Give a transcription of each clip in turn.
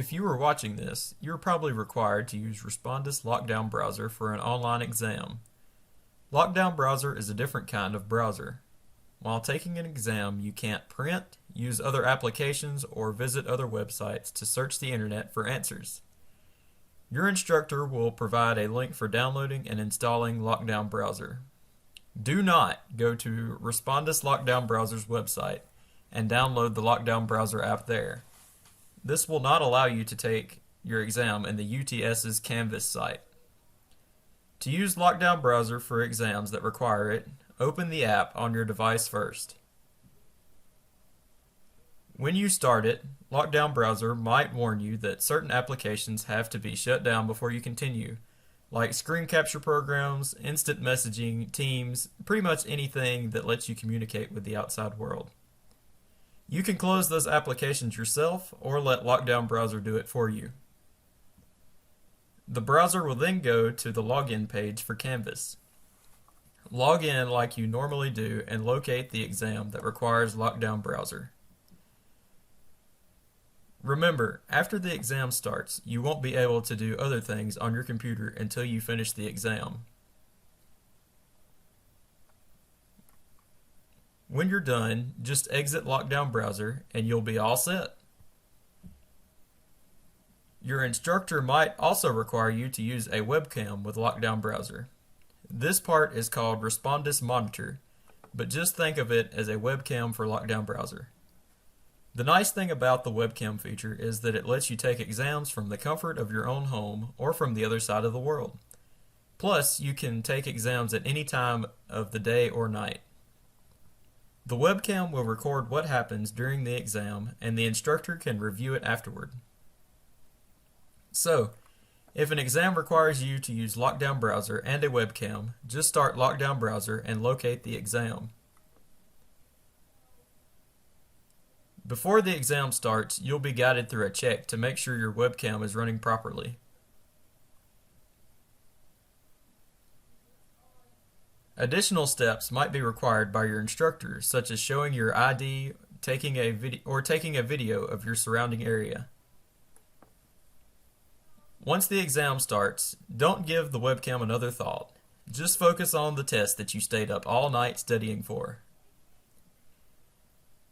If you were watching this, you're probably required to use Respondus LockDown browser for an online exam. LockDown browser is a different kind of browser. While taking an exam, you can't print, use other applications, or visit other websites to search the internet for answers. Your instructor will provide a link for downloading and installing LockDown browser. Do not go to Respondus LockDown browser's website and download the LockDown browser app there. This will not allow you to take your exam in the UTS's Canvas site. To use LockDown browser for exams that require it, open the app on your device first. When you start it, LockDown browser might warn you that certain applications have to be shut down before you continue, like screen capture programs, instant messaging, Teams, pretty much anything that lets you communicate with the outside world. You can close those applications yourself or let LockDown browser do it for you. The browser will then go to the login page for Canvas. Log in like you normally do and locate the exam that requires LockDown browser. Remember, after the exam starts, you won't be able to do other things on your computer until you finish the exam. When you're done, just exit LockDown browser and you'll be all set. Your instructor might also require you to use a webcam with LockDown browser. This part is called Respondus Monitor, but just think of it as a webcam for LockDown browser. The nice thing about the webcam feature is that it lets you take exams from the comfort of your own home or from the other side of the world. Plus, you can take exams at any time of the day or night. The webcam will record what happens during the exam, and the instructor can review it afterward. So, if an exam requires you to use LockDown browser and a webcam, just start LockDown browser and locate the exam. Before the exam starts, you'll be guided through a check to make sure your webcam is running properly. Additional steps might be required by your instructor, such as showing your ID, taking a video of your surrounding area. Once the exam starts, don't give the webcam another thought. Just focus on the test that you stayed up all night studying for.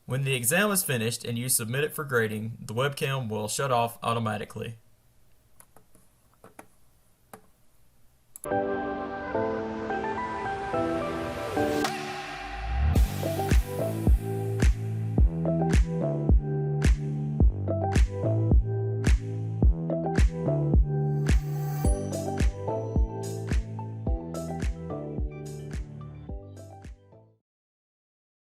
When the exam is finished and you submit it for grading, the webcam will shut off automatically.